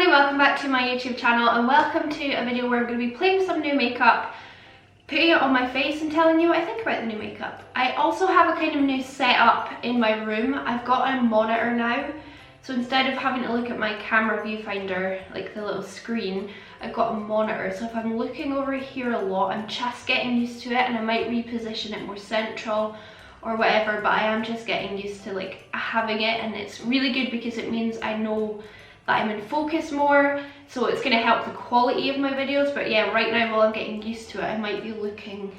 everybody, welcome back to my YouTube channel and welcome to a video where I'm going to be playing with some new makeup, putting it on my face and telling you what I think about the new makeup. I also have a kind of new setup in my room. I've got a monitor now, so instead of having to look at my camera viewfinder, like the little screen, I've got a monitor. So if I'm looking over here a lot, I'm just getting used to it, and I might reposition it more central or whatever, but I am just getting used to like having it, and it's really good because it means I know that I'm in focus more, so it's going to help the quality of my videos. But yeah, right now while I'm getting used to it, I might be looking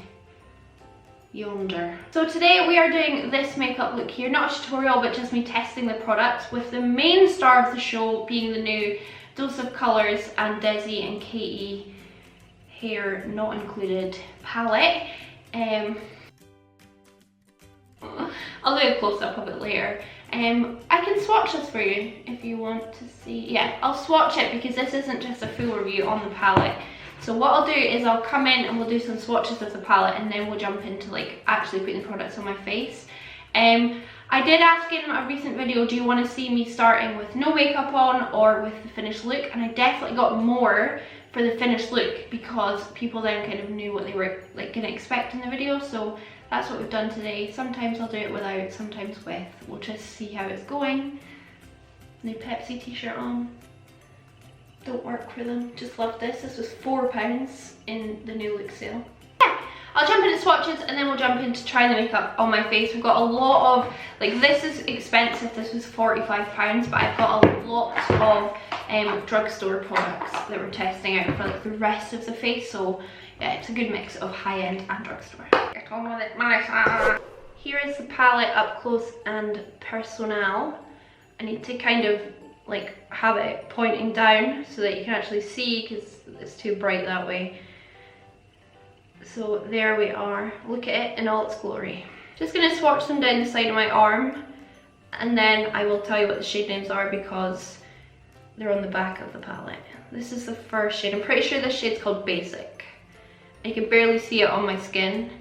yonder. So today we are doing this makeup look here, not a tutorial but just me testing the products, with the main star of the show being the new Dose of Colours and Desi and Katie Hair Not Included palette. I'll do a close-up of it later. I can swatch this for you if you want to see. Yeah, I'll swatch it because this isn't just a full review on the palette. So what I'll do is I'll come in and we'll do some swatches of the palette, and then we'll jump into like actually putting the products on my face. I did ask in a recent video, do you want to see me starting with no makeup on or with the finished look? And I definitely got more for the finished look because people then kind of knew what they were like going to expect in the video. So that's what we've done today. Sometimes I'll do it without, sometimes with. We'll just see how it's going. New Pepsi t-shirt on. Don't work for them. Just love this. This was £4 in the new look sale. Yeah, I'll jump into swatches and then we'll jump into trying the makeup on my face. We've got a lot of, like, this is expensive. This was £45, but I've got a lot of drugstore products that we're testing out for like the rest of the face. So yeah, it's a good mix of high-end and drugstore. Get on with it, Melissa. Here is the palette up close and personal. I need to kind of like have it pointing down so that you can actually see, because it's too bright that way. So there we are. Look at it in all its glory. Just gonna swatch them down the side of my arm, and then I will tell you what the shade names are because they're on the back of the palette. This is the first shade. I'm pretty sure this shade's called Basic. You can barely see it on my skin,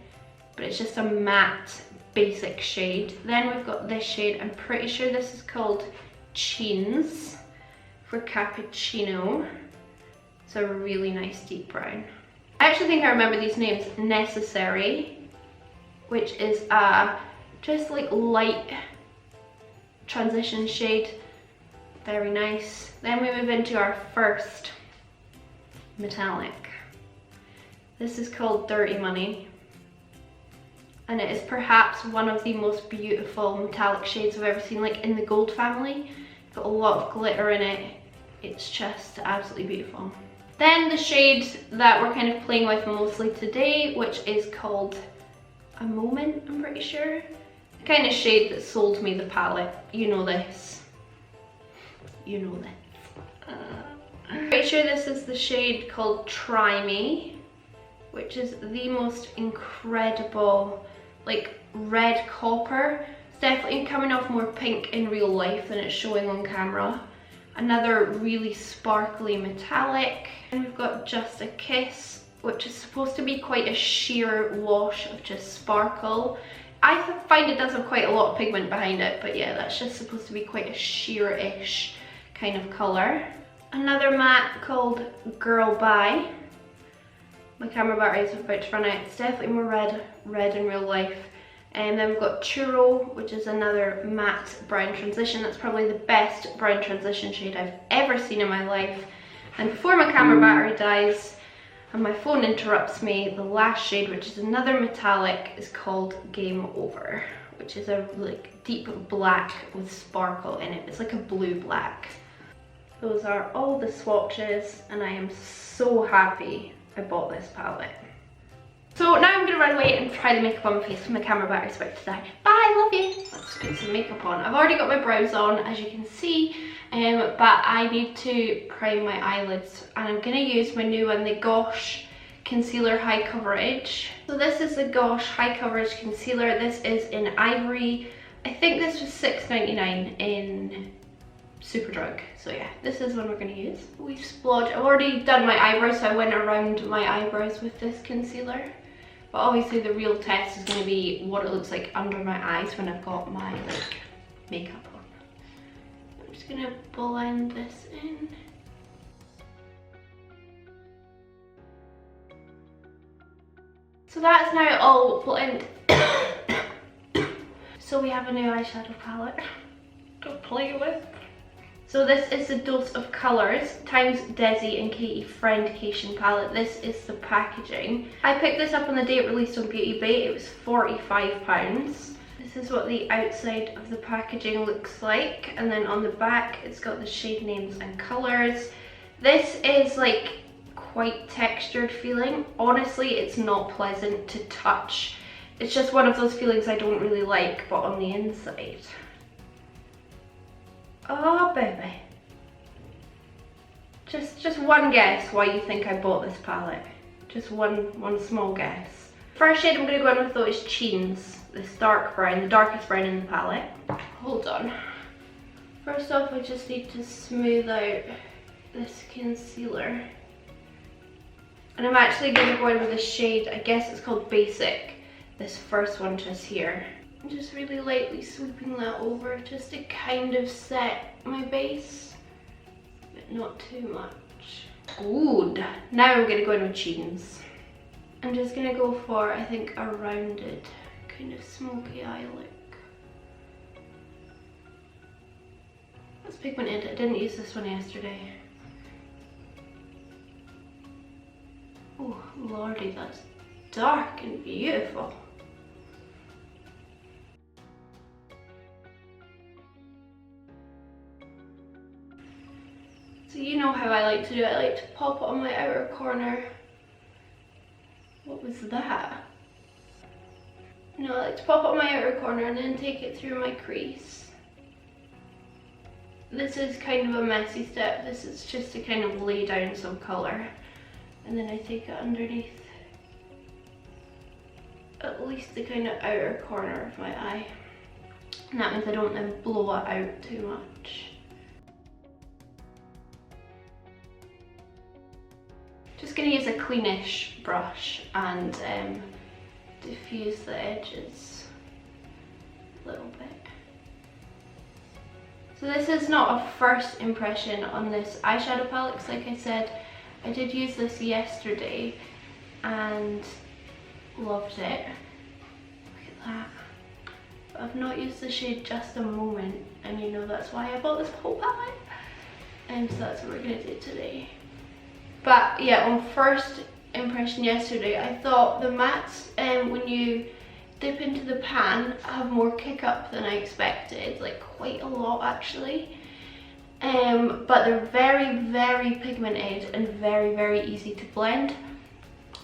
but it's just a matte basic shade. Then we've got this shade. I'm pretty sure this is called Cheens for Cappuccino. It's a really nice deep brown. I actually think I remember these names. Necessary, which is a just like light transition shade. Very nice. Then we move into our first metallic. This is called Dirty Money, and it is perhaps one of the most beautiful metallic shades I've ever seen, like in the gold family. It's got a lot of glitter in it. It's just absolutely beautiful. Then the shade that we're kind of playing with mostly today, which is called A Moment, I'm pretty sure. The kind of shade that sold me the palette. You know this. You know this. I'm pretty sure this is the shade called Try Me, which is the most incredible like red copper. It's definitely coming off more pink in real life than it's showing on camera. Another really sparkly metallic. And we've got Just a Kiss, which is supposed to be quite a sheer wash of just sparkle. I find it does have quite a lot of pigment behind it, but yeah, that's just supposed to be quite a sheer-ish kind of colour. Another matte called Girl Bye. My camera battery is about to run out. It's definitely more red in real life. And then we've got Churro, which is another matte brown transition. That's probably the best brown transition shade I've ever seen in my life. And before my camera battery dies and my phone interrupts me, the last shade, which is another metallic, is called Game Over, which is a like deep black with sparkle in it. It's like a blue black. Those are all the swatches, and I am so happy I bought this palette. So now I'm gonna run away and try the makeup on my face. My camera battery's about to die. Bye, love you. Let's put some makeup on. I've already got my brows on, as you can see, but I need to prime my eyelids, and I'm gonna use my new one, the Gosh Concealer High Coverage. So this is the Gosh High Coverage Concealer. This is in Ivory. I think this was $6.99 in Superdrug. So yeah, this is what we're going to use. We've splodged. I've already done my eyebrows, so I went around my eyebrows with this concealer. But obviously the real test is going to be what it looks like under my eyes when I've got my like makeup on. I'm just going to blend this in. So that's now all blended. So we have a new eyeshadow palette to play with. So this is the Dose of Colours times Desi and Katie Friendcation palette. This is the packaging. I picked this up on the day it released on Beauty Bay. It was £45. This is what the outside of the packaging looks like, and then on the back it's got the shade names and colours. This is like quite textured feeling. Honestly, it's not pleasant to touch. It's just one of those feelings I don't really like, but on the inside. Oh baby. Just one guess why you think I bought this palette. Just one small guess. First shade I'm going to go in with though is Cheens. This dark brown, the darkest brown in the palette. Hold on. First off, I just need to smooth out this concealer. And I'm actually going to go in with a shade, I guess it's called Basic. This first one just here. I'm just really lightly sweeping that over just to kind of set my base, but not too much. Good. Now I'm going to go in with Cheens. I'm just going to go for, I think, a rounded kind of smoky eye look. That's pigmented. I didn't use this one yesterday. Oh lordy, that's dark and beautiful. So you know how I like to do it. I like to pop it on my outer corner. What was that? No, I like to pop it on my outer corner and then take it through my crease. This is kind of a messy step. This is just to kind of lay down some colour. And then I take it underneath at least the kind of outer corner of my eye. And that means I don't then blow it out too much. Just going to use a cleanish brush and diffuse the edges a little bit. So this is not a first impression on this eyeshadow palette, because like I said, I did use this yesterday and loved it. Look at that. But I've not used the shade Just a Moment, and you know that's why I bought this whole palette. And so that's what we're going to do today. But yeah, on first impression yesterday, I thought the mattes, when you dip into the pan, have more kick up than I expected, like quite a lot actually. But they're very, very pigmented and very, very easy to blend.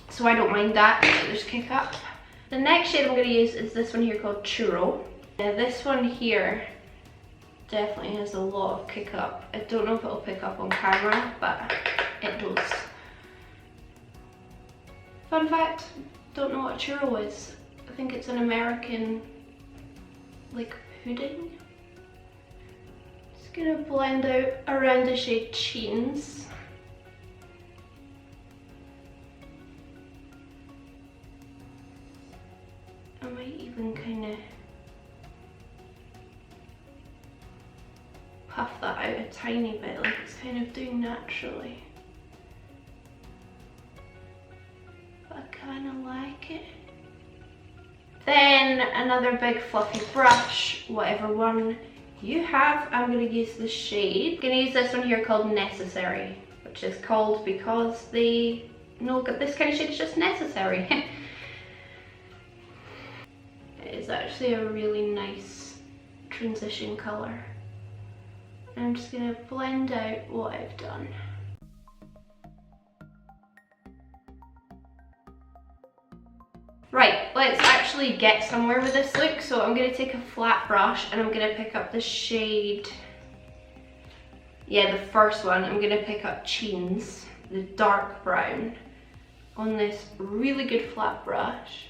So I don't mind that, there's kick up. The next shade I'm going to use is this one here called Churro. This one here definitely has a lot of kick up. I don't know if it'll pick up on camera, but it does. Fun fact, don't know what churro is. I think it's an American, like, pudding. Just gonna blend out around the shade Cheens. I might even kind of puff that out a tiny bit, like it's kind of doing naturally. But I kind of like it. Then another big fluffy brush, whatever one you have. I'm going to use the shade. I'm going to use this one here called Necessary, which is called because they know this kind of shade is just necessary. It is actually a really nice transition colour. I'm just going to blend out what I've done. Right, let's actually get somewhere with this look. So I'm going to take a flat brush and I'm going to pick up the shade, yeah, the first one. I'm going to pick up Cheens, the dark brown, on this really good flat brush.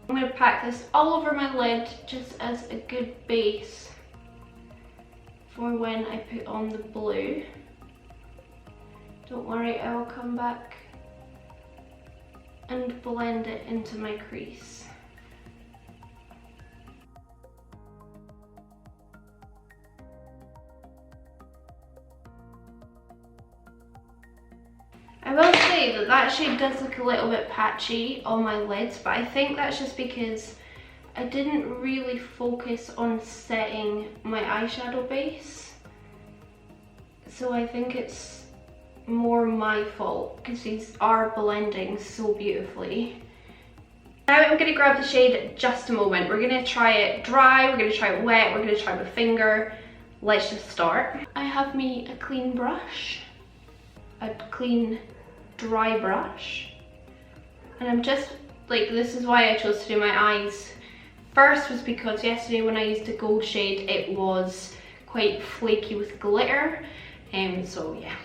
I'm going to pack this all over my lid just as a good base for when I put on the blue. Don't worry, I will come back and blend it into my crease. that that shade does look a little bit patchy on my lids, but I think that's just because I didn't really focus on setting my eyeshadow base. So I think it's more my fault because these are blending so beautifully. Now I'm going to grab the shade Just a Moment. We're going to try it dry, we're going to try it wet, we're going to try it with finger. Let's just start. I have me a clean brush, a clean dry brush, and I'm just like, this is why I chose to do my eyes first, was because yesterday when I used the gold shade it was quite flaky with glitter, so yeah.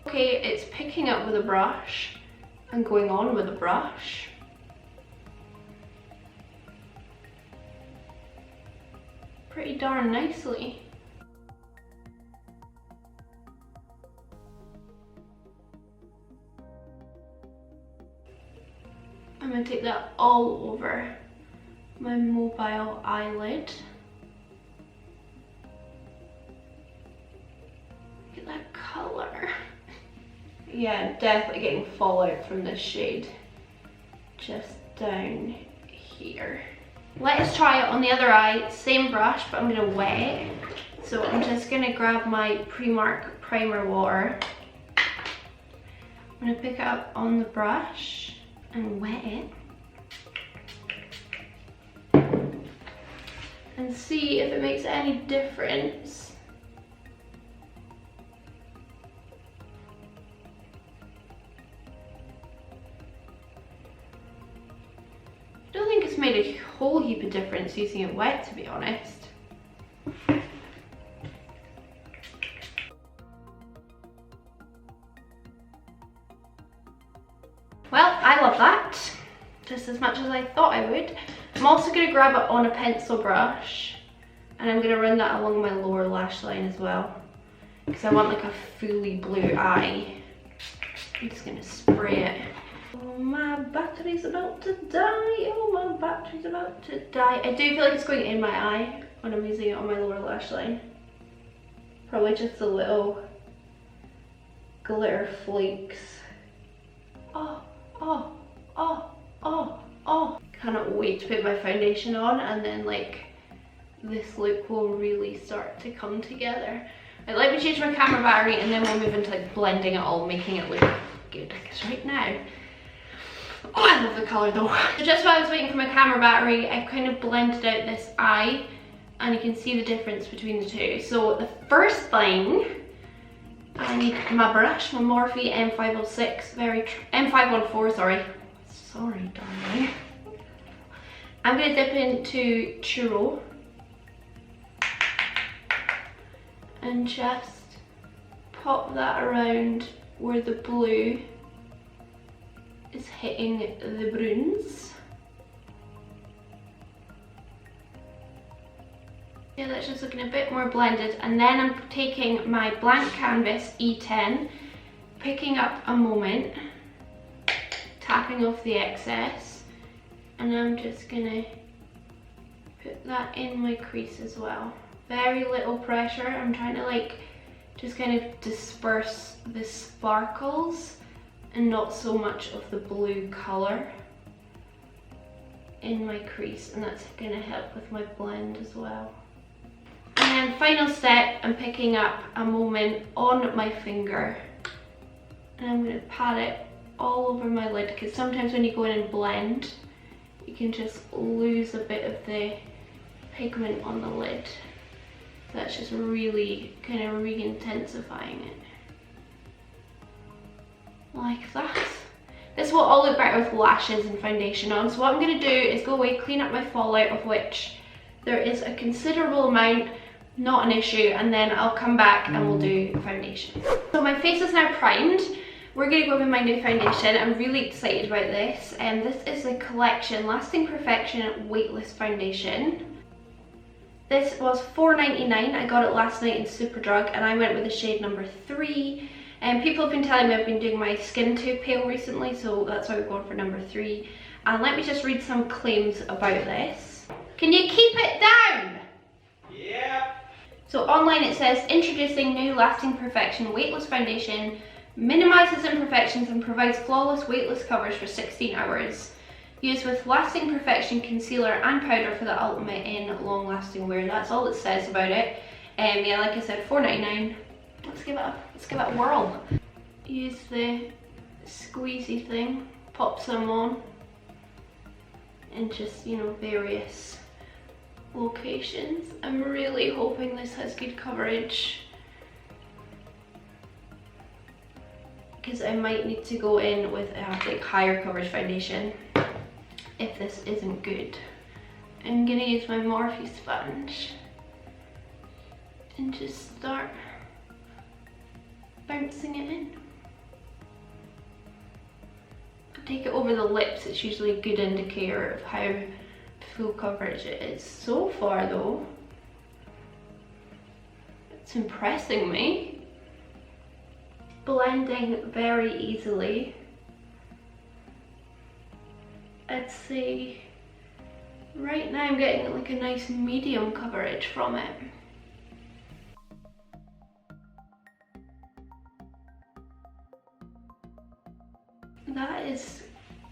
Okay, it's picking up with a brush and going on with a brush. Pretty darn nicely. I'm going to take that all over my mobile eyelid. Look at that colour. Yeah, definitely getting fallout from this shade. Just down here. Let's try it on the other eye. Same brush, but I'm going to wet it. So I'm just going to grab my Primark primer water. I'm going to pick it up on the brush and wet it. And see if it makes any difference. I don't think it's made a whole heap of difference using it wet, to be honest. Well, I love that, just as much as I thought I would. I'm also going to grab it on a pencil brush, and I'm going to run that along my lower lash line as well, because I want like a fully blue eye. I'm just going to spray it. Oh, my battery's about to die. Oh, my battery's about to die. I do feel like it's going in my eye when I'm using it on my lower lash line. Probably just a little glitter flakes. Oh, oh, oh, oh, oh. Cannot wait to put my foundation on, and then like this look will really start to come together. Right, let me change my camera battery and then we'll move into like blending it all, making it look good. Because right now, oh, I love the colour though. So just while I was waiting for my camera battery, I've kind of blended out this eye, and you can see the difference between the two. So the first thing, I need my brush, my Morphe M506, M514, sorry, darling. I'm going to dip into Churro and just pop that around where the blue is hitting the brunes. Yeah, that's just looking a bit more blended, and then I'm taking my blank canvas E10, picking up a moment, tapping off the excess, and I'm just gonna put that in my crease as well. Very little pressure. I'm trying to like just kind of disperse the sparkles and not so much of the blue colour in my crease, and that's gonna help with my blend as well. And then final step, I'm picking up a moment on my finger, and I'm going to pat it all over my lid, because sometimes when you go in and blend, you can just lose a bit of the pigment on the lid. That's just really kind of re-intensifying it. Like that. This will all look better with lashes and foundation on. So what I'm going to do is go away, clean up my fallout, of which there is a considerable amount. Not an issue, and then I'll come back and we'll do foundation. So my face is now primed. We're going to go with my new foundation. I'm really excited about this, and this is the Collection Lasting Perfection Weightless Foundation. This was $4.99. I got it last night in Superdrug, and I went with the shade number 3. And people have been telling me I've been doing my skin too pale recently, so that's why we're going for number 3. And let me just read some claims about this. Can you keep it down? Yeah. Yeah. So online it says, introducing new lasting perfection weightless foundation, minimises imperfections and provides flawless weightless coverage for 16 hours. Used with lasting perfection concealer and powder for the ultimate in long lasting wear. That's all it says about it. Yeah, like I said, $4.99. Let's give it a whirl. Use the squeezy thing, pop some on, and just, you know, various locations. I'm really hoping this has good coverage, because I might need to go in with a like higher coverage foundation if this isn't good. I'm gonna use my Morphe sponge and just start bouncing it in. Take it over the lips, it's usually a good indicator of how full coverage it is. So far though, it's impressing me. Blending very easily. I'd say right now I'm getting like a nice medium coverage from it. That is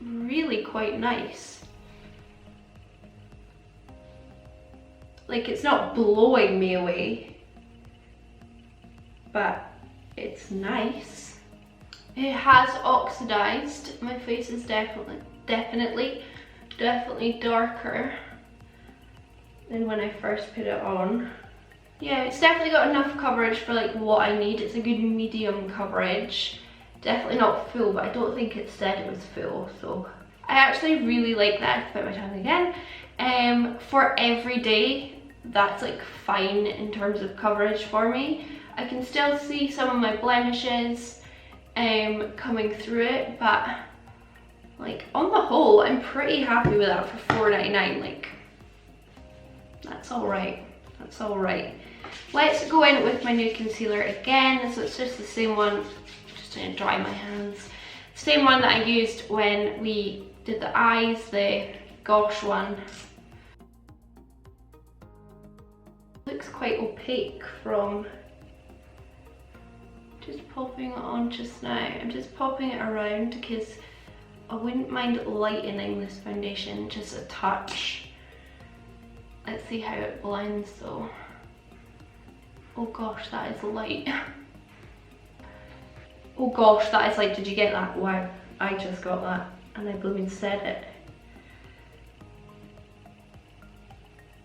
really quite nice. Like, it's not blowing me away, but it's nice. It has oxidized. My face is definitely darker than when I first put it on. Yeah, it's definitely got enough coverage for like what I need. It's a good medium coverage. Definitely not full, but I don't think it said it was full, so I actually really like that. Put my tongue again. For every day, that's like fine in terms of coverage for me. I can still see some of my blemishes coming through it, but like on the whole, I'm pretty happy with that for $4.99. Like, that's all right. That's all right. Let's go in with my new concealer again. So it's just the same one. Just gonna dry my hands. Same one that I used when we did the eyes, the Gosh one. Looks quite opaque from just popping it on just now. I'm just popping it around because I wouldn't mind lightening this foundation just a touch. Let's see how it blends though. Oh gosh, that is light. Oh gosh, that is light. Did you get that? Wow, I just got that and I blooming said it.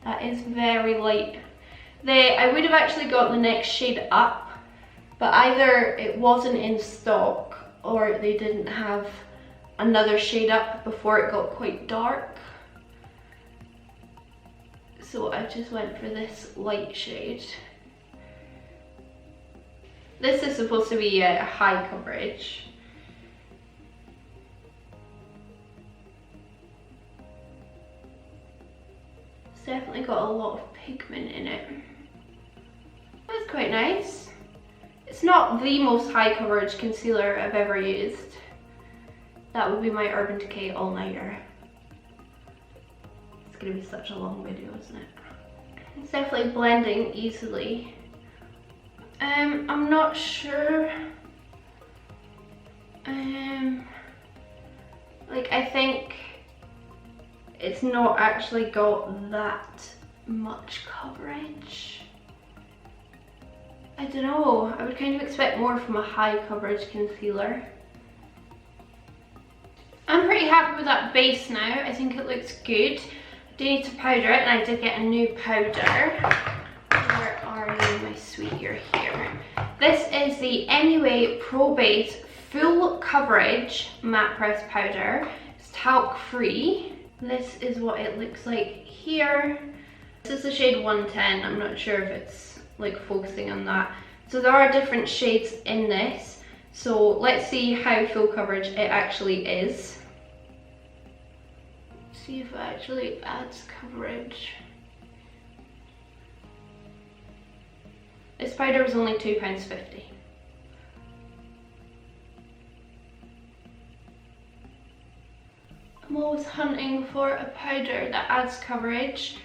That is very light. I would have actually got the next shade up, but either it wasn't in stock or they didn't have another shade up before it got quite dark. So I just went for this light shade. This is supposed to be a high coverage. It's definitely got a lot of pigment in it. That's quite nice. It's not the most high coverage concealer I've ever used. That would be my Urban Decay All Nighter. It's gonna be such a long video, isn't it? It's definitely blending easily. I'm not sure. Like, I think it's not actually got that much coverage. I don't know, I would kind of expect more from a high coverage concealer. I'm pretty happy with that base now. I think it looks good. I do need to powder it, and I did get a new powder. Where are you, my sweet? You're here. This is the MUA Pro Base Full Coverage Matte Press Powder. It's talc free. This is what it looks like here. This is the shade 110. I'm not sure if it's like focusing on that. So there are different shades in this. So let's see how full coverage it actually is. See if it actually adds coverage. This powder was only £2.50. I'm always hunting for a powder that adds coverage,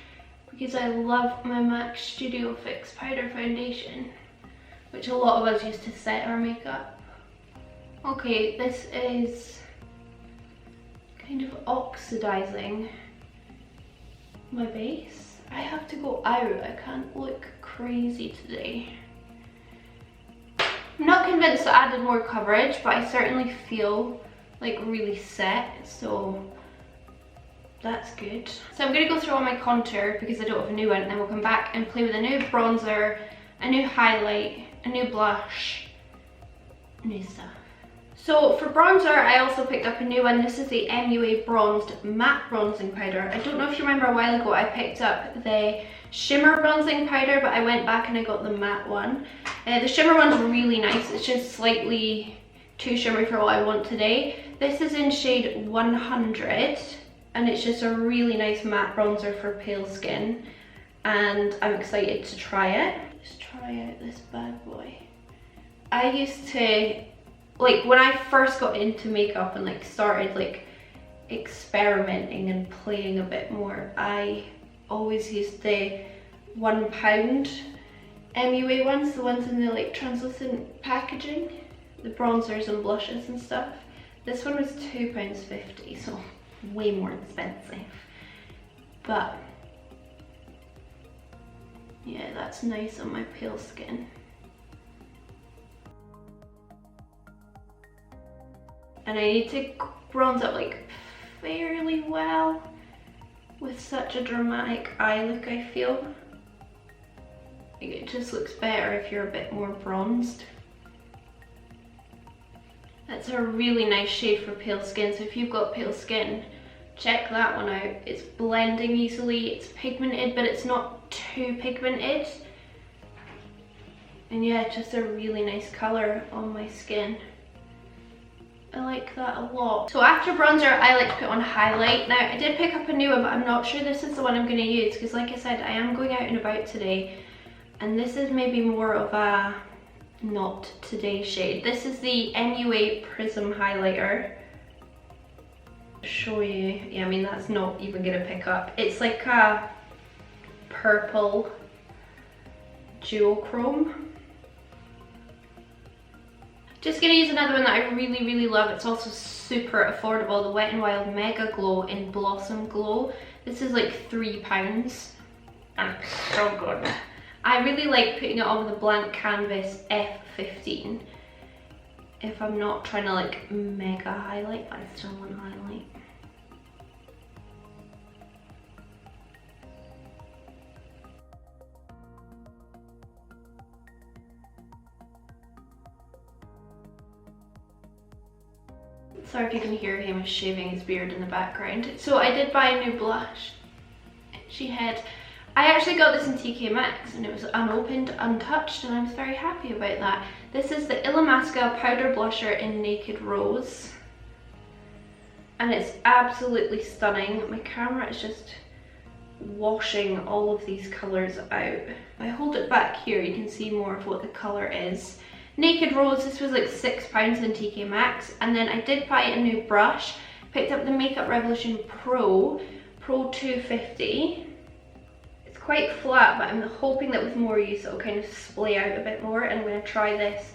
because I love my MAC Studio Fix Powder Foundation, which a lot of us use to set our makeup. Okay, this is kind of oxidizing my base. I have to go out, I can't look crazy today. I'm not convinced that I added more coverage, but I certainly feel like really set, so that's good. So I'm going to go through all my contour because I don't have a new one, and then we'll come back and play with a new bronzer, a new highlight, a new blush, new stuff. So for bronzer, I also picked up a new one. This is the MUA Bronzed Matte Bronzing Powder. I don't know if you remember a while ago I picked up the shimmer bronzing powder, but I went back and I got the matte one. The shimmer one's really nice. It's just slightly too shimmery for what I want today. This is in shade 100 and it's just a really nice matte bronzer for pale skin, and I'm excited to try it. Let's try out this bad boy. I used to, like when I first got into makeup and like started like experimenting and playing a bit more, I always used the £1 MUA ones, the ones in the like translucent packaging, the bronzers and blushes and stuff. This one was £2.50, so way more expensive, but yeah, that's nice on my pale skin. And I need to bronze up like fairly well with such a dramatic eye look, I feel. Like it just looks better if you're a bit more bronzed. That's a really nice shade for pale skin, so if you've got pale skin, check that one out. It's blending easily, it's pigmented, but it's not too pigmented. And yeah, just a really nice colour on my skin. I like that a lot. So after bronzer, I like to put on highlight. Now, I did pick up a new one, but I'm not sure this is the one I'm going to use, because like I said, I am going out and about today, and this is maybe more of a not today shade. This is the MUA Prism Highlighter. Show you, yeah, I mean that's not even going to pick up. It's like a purple duochrome. Just going to use another one that I really love. It's also super affordable, the Wet n Wild Mega Glow in Blossom Glow. This is like £3 and it's so good. I really like putting it on with a blank canvas F15 if I'm not trying to like mega highlight, but I still want to highlight. Sorry if you can hear him shaving his beard in the background. So I did buy a new blush. She had, I actually got this in TK Maxx and it was unopened, untouched, and I was very happy about that. This is the Illamasqua Powder Blusher in Naked Rose. And it's absolutely stunning. My camera is just washing all of these colours out. If I hold it back here, you can see more of what the colour is. Naked Rose, this was like £6 in TK Maxx, and then I did buy a new brush. Picked up the Makeup Revolution Pro 250. It's quite flat, but I'm hoping that with more use it will kind of splay out a bit more, and I'm going to try this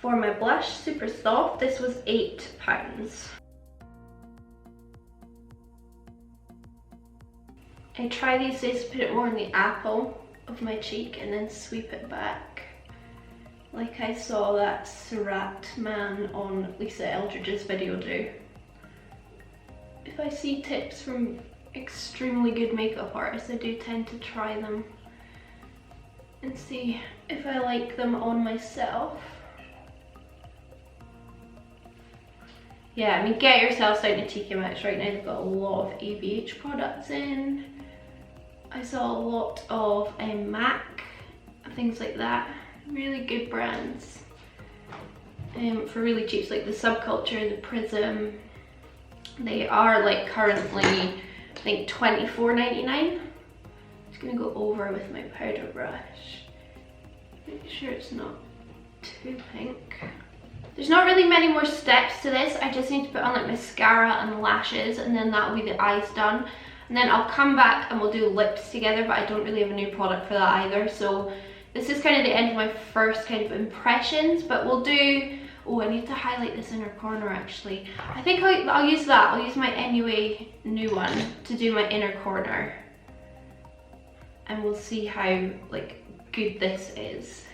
for my blush. Super soft. This was £8. I try these days to put it more on the apple of my cheek and then sweep it back, like I saw that Surat man on Lisa Eldridge's video do. If I see tips from extremely good makeup artists, I do tend to try them and see if I like them on myself. Yeah, I mean, get yourselves out to TK Maxx right now. They've got a lot of ABH products in. I saw a lot of MAC, things like that. Really good brands for really cheap, like the Subculture, the Prism. They are like currently, I think, $24.99. Just gonna go over with my powder brush. Make sure it's not too pink. There's not really many more steps to this. I just need to put on like mascara and lashes, and then that'll be the eyes done. And then I'll come back and we'll do lips together, but I don't really have a new product for that either. So this is kind of the end of my first kind of impressions, but we'll do, oh, I need to highlight this inner corner actually. I think I'll use that. I'll use my NUA new one to do my inner corner. And we'll see how like good this is.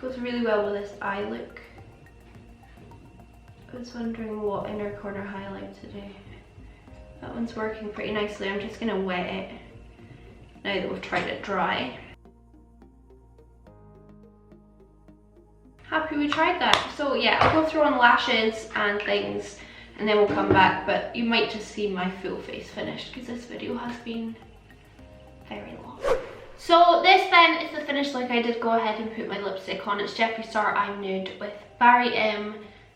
Goes really well with this eye look. I was wondering what inner corner highlight to do. That one's working pretty nicely. I'm just gonna wet it now that we've tried it dry. Happy we tried that. So yeah, I'll go through on lashes and things and then we'll come back, but you might just see my full face finished because this video has been very long. So this then is the finished look. I did go ahead and put my lipstick on. It's Jeffree Star I'm Nude with Barry M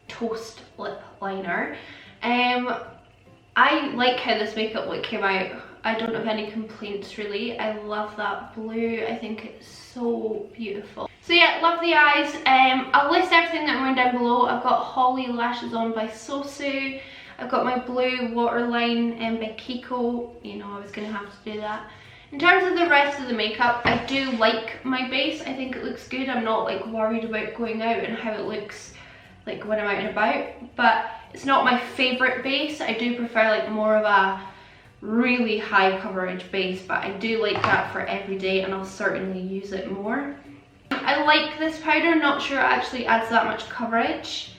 Toast Lip Liner. I like how this makeup look came out. I don't have any complaints really. I love that blue. I think it's so beautiful. So yeah, love the eyes. I'll list everything that I'm wearing down below. I've got Holly lashes on by xoxo. I've got my blue waterline by Kiko. You know I was gonna have to do that. In terms of the rest of the makeup, I do like my base. I think it looks good. I'm not like worried about going out and how it looks like when I'm out and about, but it's not my favorite base. I do prefer like more of a really high coverage base, but I do like that for every day and I'll certainly use it more. I like this powder, not sure it actually adds that much coverage.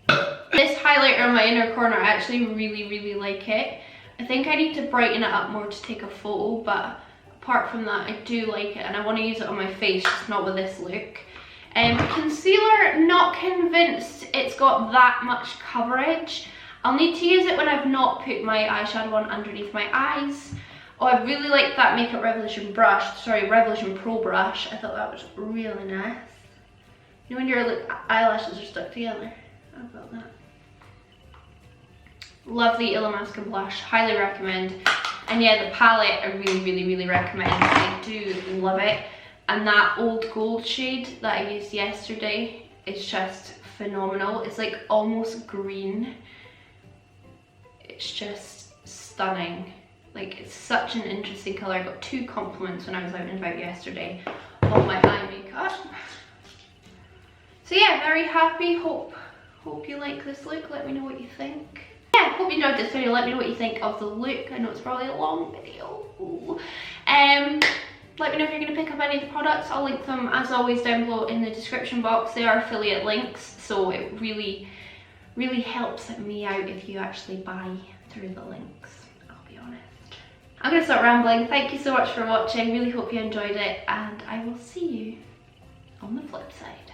This highlighter in my inner corner, I actually really like it. I think I need to brighten it up more to take a photo, but apart from that I do like it and I want to use it on my face, just not with this look. Concealer, not convinced it's got that much coverage. I'll need to use it when I've not put my eyeshadow on underneath my eyes. Oh, I really like that Makeup Revolution brush, sorry, Revolution Pro brush. I thought that was really nice. You know when your eyelashes are stuck together? How about that? Love the Illamasqua blush, highly recommend. And yeah, the palette I really recommend. I do love it. And that old gold shade that I used yesterday is just phenomenal. It's like almost green. It's just stunning. Like it's such an interesting colour. I got 2 compliments when I was out and about yesterday on my eye makeup. So yeah, very happy. Hope you like this look. Let me know what you think. Yeah, hope you enjoyed this video. Let me know what you think of the look. I know it's probably a long video. Let me know if you're going to pick up any of the products. I'll link them as always down below in the description box. They are affiliate links, so it really helps me out if you actually buy through the links, I'll be honest. I'm going to start rambling. Thank you so much for watching. Really hope you enjoyed it and I will see you on the flip side.